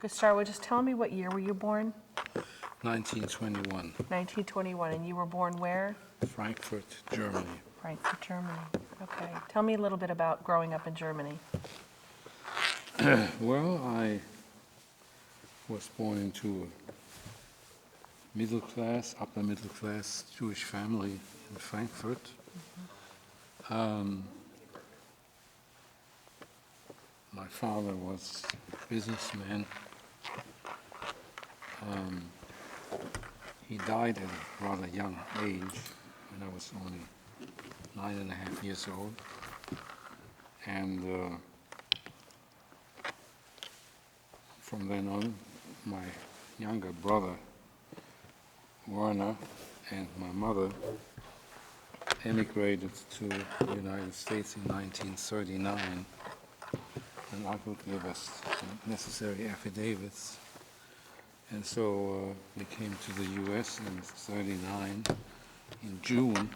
To start with, just tell me what year were you born? 1921, 1921, and you were born where? Frankfurt, Germany. Frankfurt, Germany. Okay. Tell me a little bit about growing up in Germany. Well, I was born into a middle class, upper middle class Jewish family in Frankfurt. My father was a businessman. He died at a rather young age, when I was only 9.5 years old. And from then on, my younger brother, Werner, and my mother emigrated to the United States in 1939. And uncle gave us the necessary affidavits. And so we came to the U.S. in '39 in June,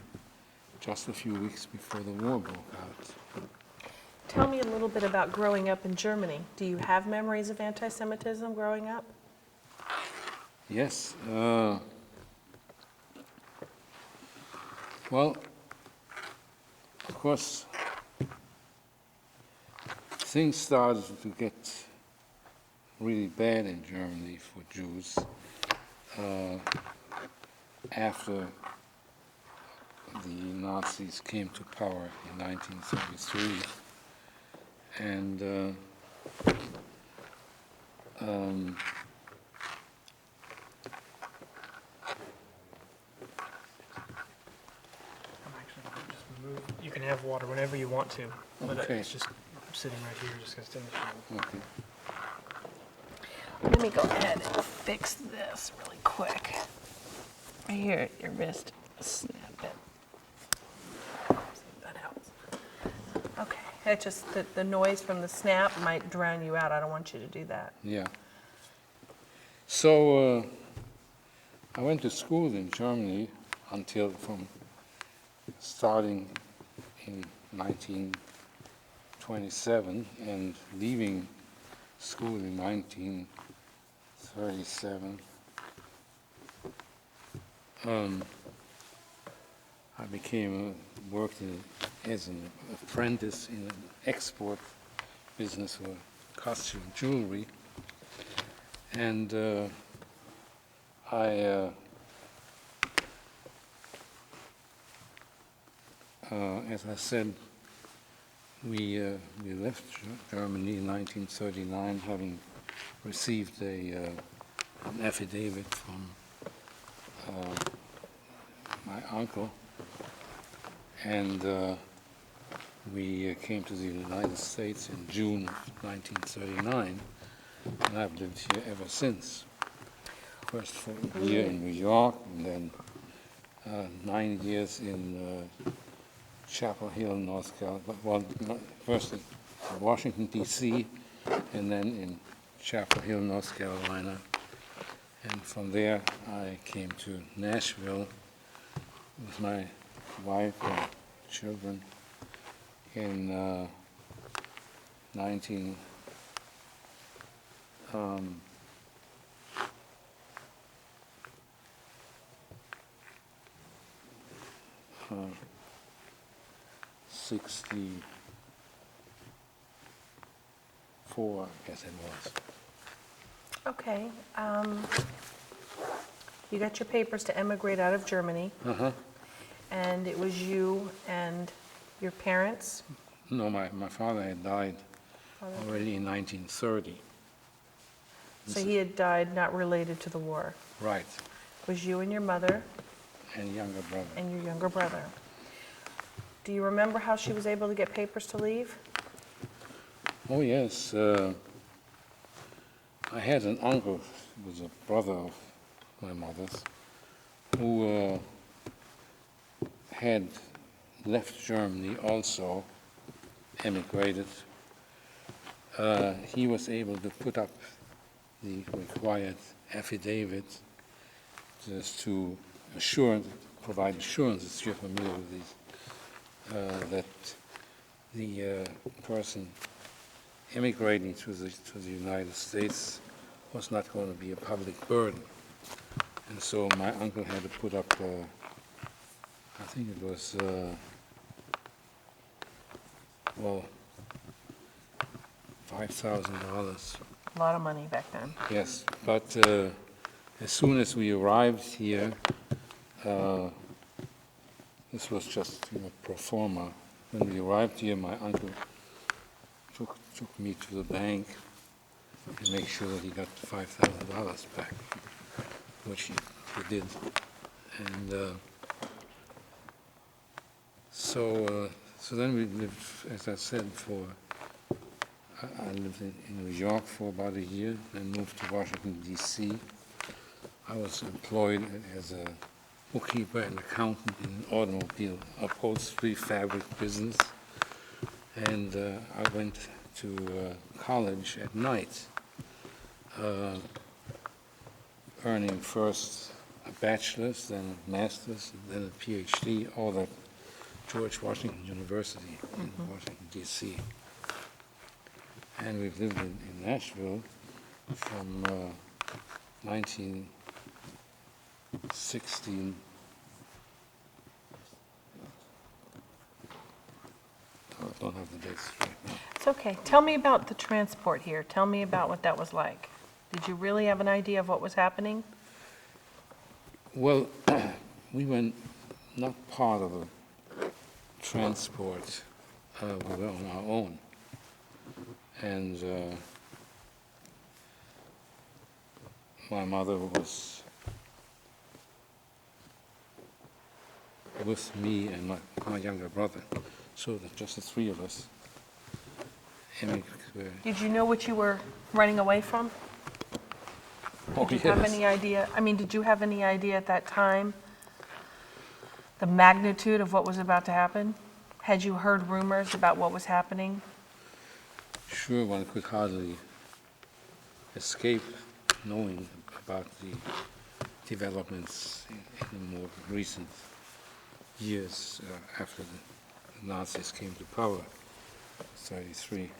just a few weeks before the war broke out. Tell me a little bit about growing up in Germany. Do you have memories of anti-Semitism growing up? Yes. Well, of course, things started to get really bad in Germany for Jews after the Nazis came to power in 1933. And You can have water whenever you want to, but Okay. it's just sitting right here, just gonna stand there. okay. Let me go ahead and fix this really quick. Right here at your wrist. Snap it. See if that helps. Okay. It just, the noise from the snap might drown you out. I don't want you to do that. Yeah. So I went to school in Germany until from starting in 1927 and leaving school in 1937. I worked as an apprentice in an export business for costume jewelry. And as I said, we left Germany in 1939, having received an affidavit from my uncle, and we came to the United States in June of 1939, and I've lived here ever since. First for a year in New York, and then 9 years in Chapel Hill, North Carolina. Well, first in Washington, D.C., and then in Chapel Hill, North Carolina. And from there, I came to Nashville with my wife and children in 1964, I guess it was. Okay. You got your papers to emigrate out of Germany, and it was you and your parents? No, my father had died already in 1930. So he had died not related to the war. Right, It was you and your mother and younger brother. and your younger brother. Do you remember how she was able to get papers to leave? Oh, yes. I had an uncle, who was a brother of my mother's, who had left Germany also, emigrated. He was able to put up the required affidavit just to provide assurances, you're familiar with these, that the person immigrating to the United States was not going to be a public burden. And so my uncle had to put up, I think it was, well, $5,000. A lot of money back then. Yes, but as soon as we arrived here, this was just pro forma. When we arrived here, my uncle took me to the bank and make sure that he got $5,000 back, which he did. And so then we lived, as I said, I lived in New York for about a year, then moved to Washington, D.C. I was employed as a bookkeeper and accountant in an automobile upholstery fabric business. And I went to college at night, earning first a bachelor's, then a master's, and then a PhD, all at George Washington University in Washington, D.C. And we've lived in Nashville from 1916. I don't have the dates right now. It's okay. Tell me about the transport here. Tell me about what that was like. Did you really have an idea of what was happening? Well, we were not part of a transport. We were on our own. And my mother was with me and my younger brother, so that just the three of us. Did you know what you were running away from? Oh, Did you have any idea? I mean, did you have any idea at that time the magnitude of what was about to happen? Had you heard rumors about what was happening? Sure, one could hardly escape knowing about the developments in the more recent years after the Nazis came to power, 1933.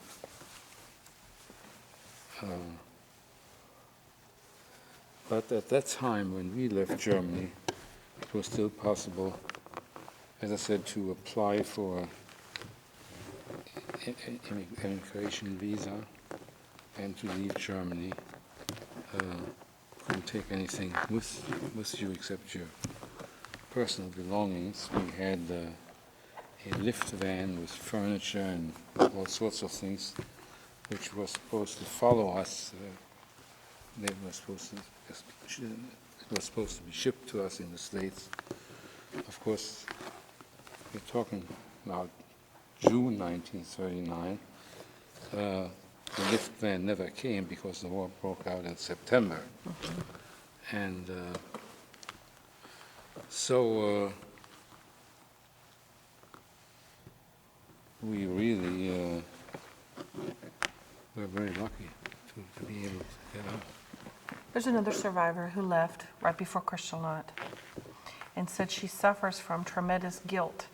But at that time, when we left Germany, it was still possible, as I said, to apply for immigration visa and to leave Germany. Couldn't take anything with you except your personal belongings. We had a lift van with furniture and all sorts of things, which were supposed to follow us. It was supposed to be shipped to us in the States. Of course, we're talking about June 1939. The lift van never came because the war broke out in September. And so we really were very lucky to be able to get out. There's another survivor who left right before Kristallnacht and said she suffers from tremendous guilt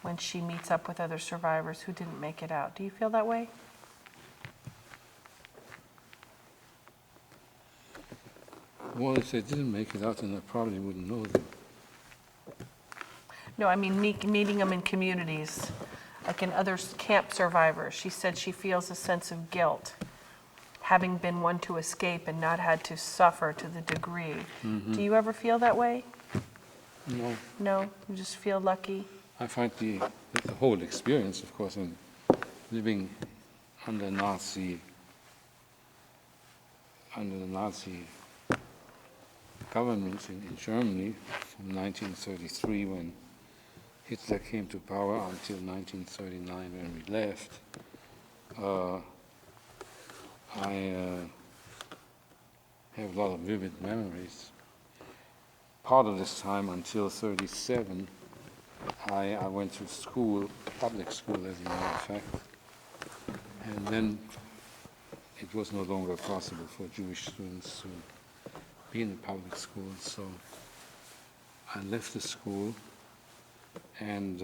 when she meets up with other survivors who didn't make it out. Do you feel that way? Well, if they didn't make it out, then I probably wouldn't know them. No, I mean meeting them in communities, like in other camp survivors. She said she feels a sense of guilt, having been one to escape and not had to suffer to the degree. Do you ever feel that way? No. No? You just feel lucky? I find the whole experience, of course, in living under the Nazi government in Germany from 1933, when Hitler came to power, until 1939 when we left. I have a lot of vivid memories. Part of this time, until 1937, I went to school, public school as a matter of fact, and then it was no longer possible for Jewish students to be in the public school, so I left the school and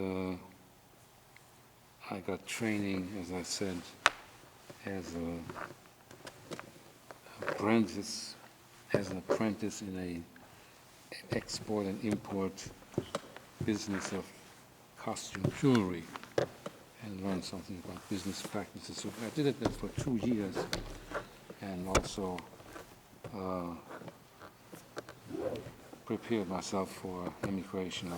I got training, as I said, as a apprentice, as an apprentice in a export and import business of costume jewelry, and learned something about business practices. So I did it for 2 years, and also prepared myself for immigration.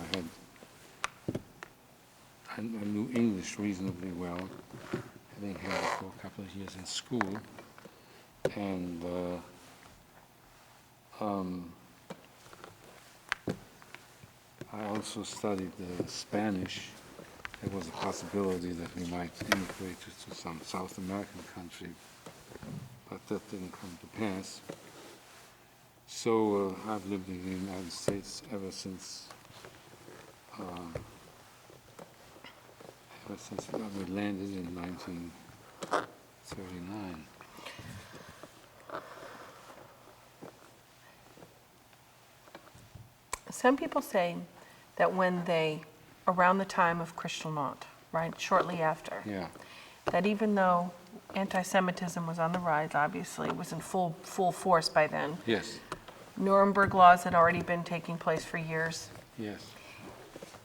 I knew English reasonably well, having had it for a couple of years in school, and I also studied Spanish. There was a possibility that we might immigrate to some South American country, but that didn't come to pass. So I've lived in the United States ever since we landed in 1939. Some people say that when they, around the time of Kristallnacht, right, shortly after, Yeah. that even though anti-Semitism was on the rise, obviously, it was in full force by then. Yes. Nuremberg laws had already been taking place for years. Yes.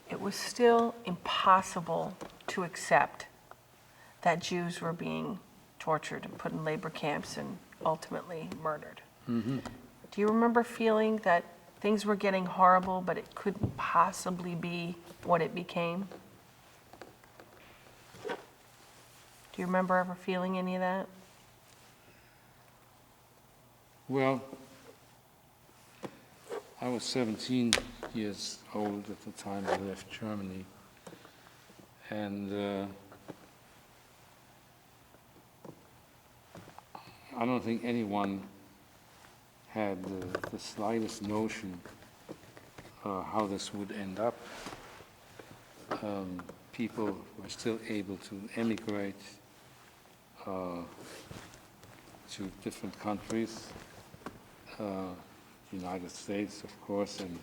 It was still impossible to accept that Jews were being tortured and put in labor camps and ultimately murdered. Mm-hmm. Do you remember feeling that things were getting horrible, but it couldn't possibly be what it became? Do you remember ever feeling any of that? Well, I was 17 years old at the time I left Germany, and I don't think anyone had the slightest notion how this would end up. People were still able to emigrate to different countries, United States, of course, and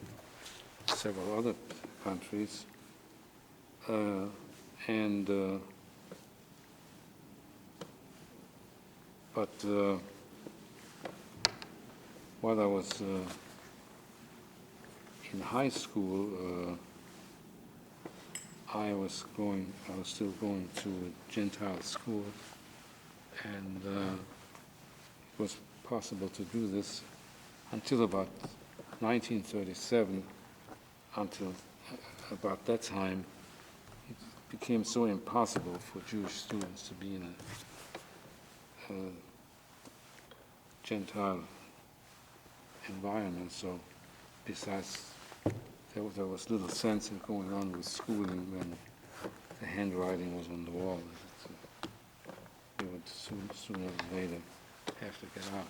several other countries. But while I was in high school, I was still going to a Gentile school, and it was possible to do this until about 1937. Until about that time, it became so impossible for Jewish students to be in a Gentile environment. So besides, there was little sense in going on with schooling when the handwriting was on the wall. You would sooner or later have to get out.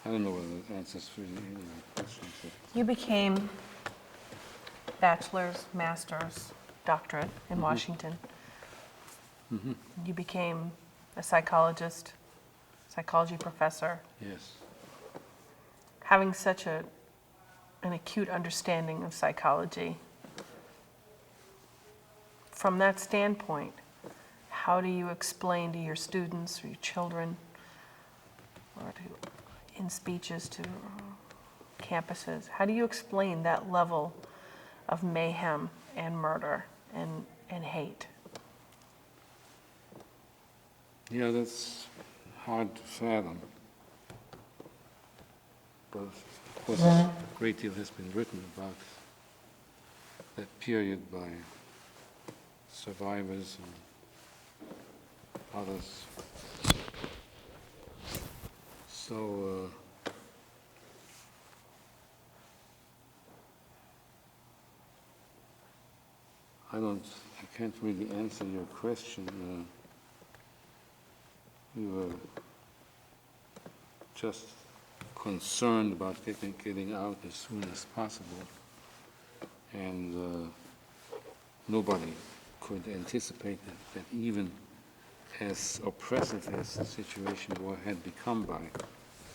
I don't know whether that answers really any of your questions. You became bachelor's, master's, doctorate in Washington. Mm-hmm. You became a psychologist, psychology professor. Yes. Having such an acute understanding of psychology, from that standpoint, how do you explain to your students or your children, or in speeches to campuses, how do you explain that level of mayhem and murder and hate? Yeah, that's hard to fathom. But of course, a great deal has been written about that period by survivors and others. So I can't really answer your question. We were just concerned about getting out as soon as possible, and nobody could anticipate that even as oppressive as the situation had become by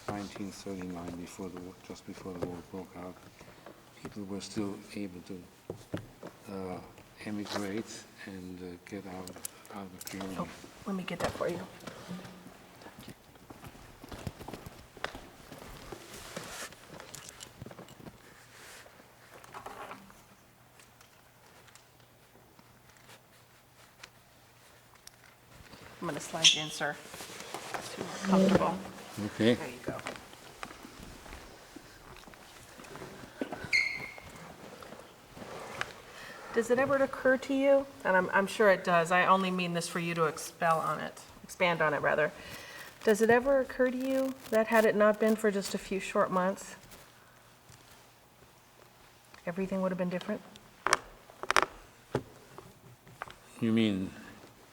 1939, just before the war broke out, people were still able to emigrate and get out of Germany. Oh, let me get that for you. going to slide you in, sir. It's too comfortable. Okay. There you go. Does it ever occur to you, and I'm sure it does, I only mean this for you to expand on it rather. Does it ever occur to you that had it not been for just a few short months, everything would have been different? You mean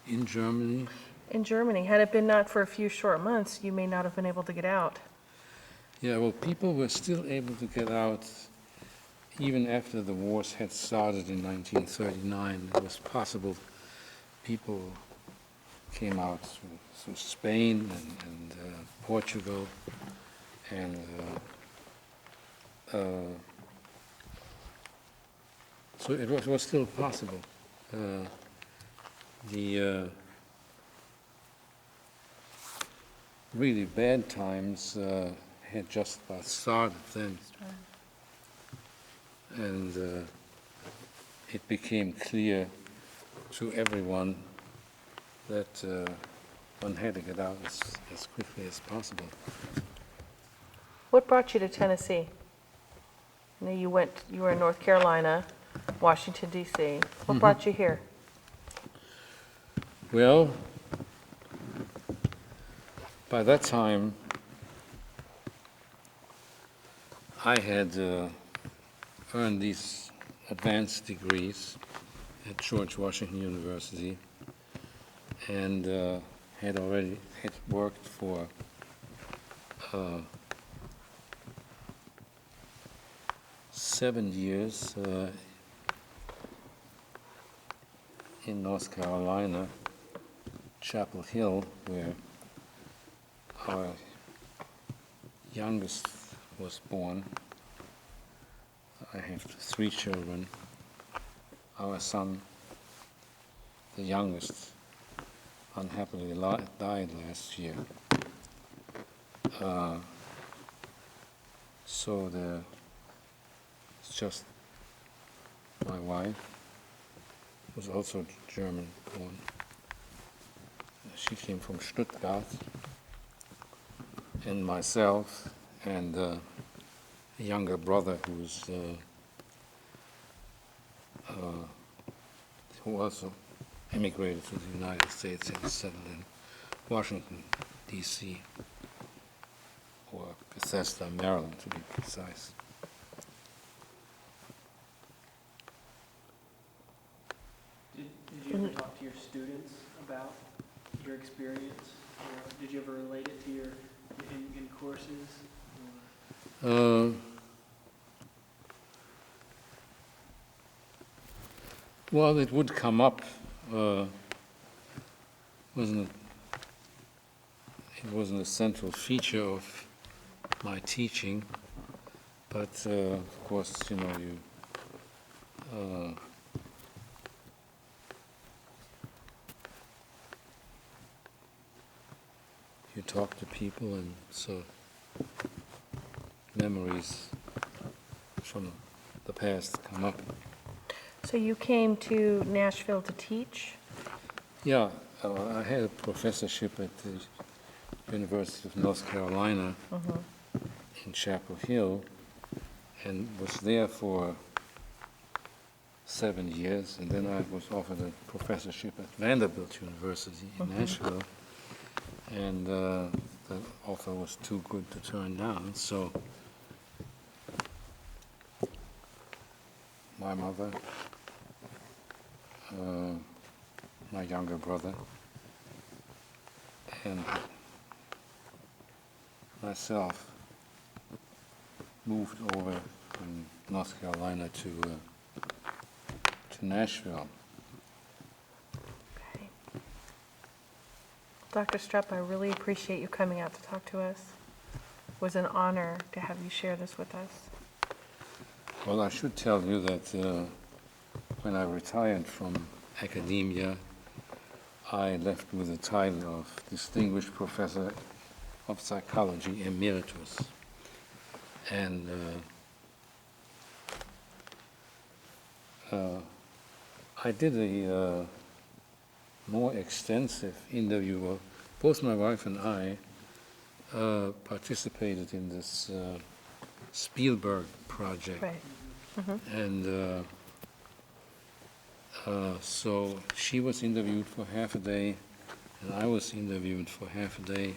in Germany? In Germany, had it been not for a few short months, you may not have been able to get out. Yeah, well, people were still able to get out even after the wars had started in 1939. It was possible. People came out through Spain and Portugal, and so it was still possible. The really bad times had just about started then. And it became clear to everyone that one had to get out as quickly as possible. What brought you to Tennessee? I know you were in North Carolina, Washington, D.C. What brought you here? Well, by that time, I had earned these advanced degrees at George Washington University, and had worked for uh, 7 years in North Carolina, Chapel Hill, where our youngest was born. I have 3 children. Our son, the youngest, unhappily died last year. So it's just my wife, who's also German born. She came from Stuttgart, and myself, and a younger brother who also immigrated to the United States and settled in Washington, D.C., or Bethesda, Maryland, to be precise. Did you ever talk to your students about your experience? Or did you ever relate it to your in courses? Well, it would come up, wasn't it? It wasn't a central feature of my teaching, but of course, you know, you talk to people, and so memories from the past come up. So you came to Nashville to teach? Yeah, I had a professorship at the University of North Carolina in Chapel Hill, and was there for 7 years, and then I was offered a professorship at Vanderbilt University in Nashville, and the offer was too good to turn down, so my mother, my younger brother, and myself moved over from North Carolina to Nashville. Okay. Dr. Strupp, I really appreciate you coming out to talk to us. It was an honor to have you share this with us. Well, I should tell you that when I retired from academia, I left with the title of Distinguished Professor of Psychology Emeritus. And I did more extensive interview. Well, both my wife and I participated in this Spielberg project. Right. And so she was interviewed for half a day, and I was interviewed for half a day.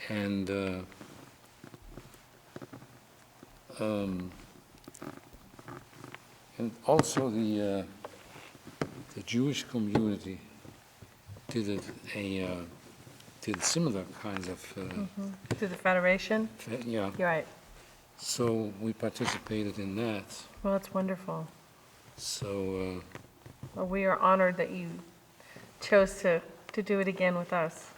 And also the Jewish community did did similar kinds of To the Federation? yeah. You're right. So we participated in that. Well, it's wonderful. So Well, we are honored that you chose to do it again with us.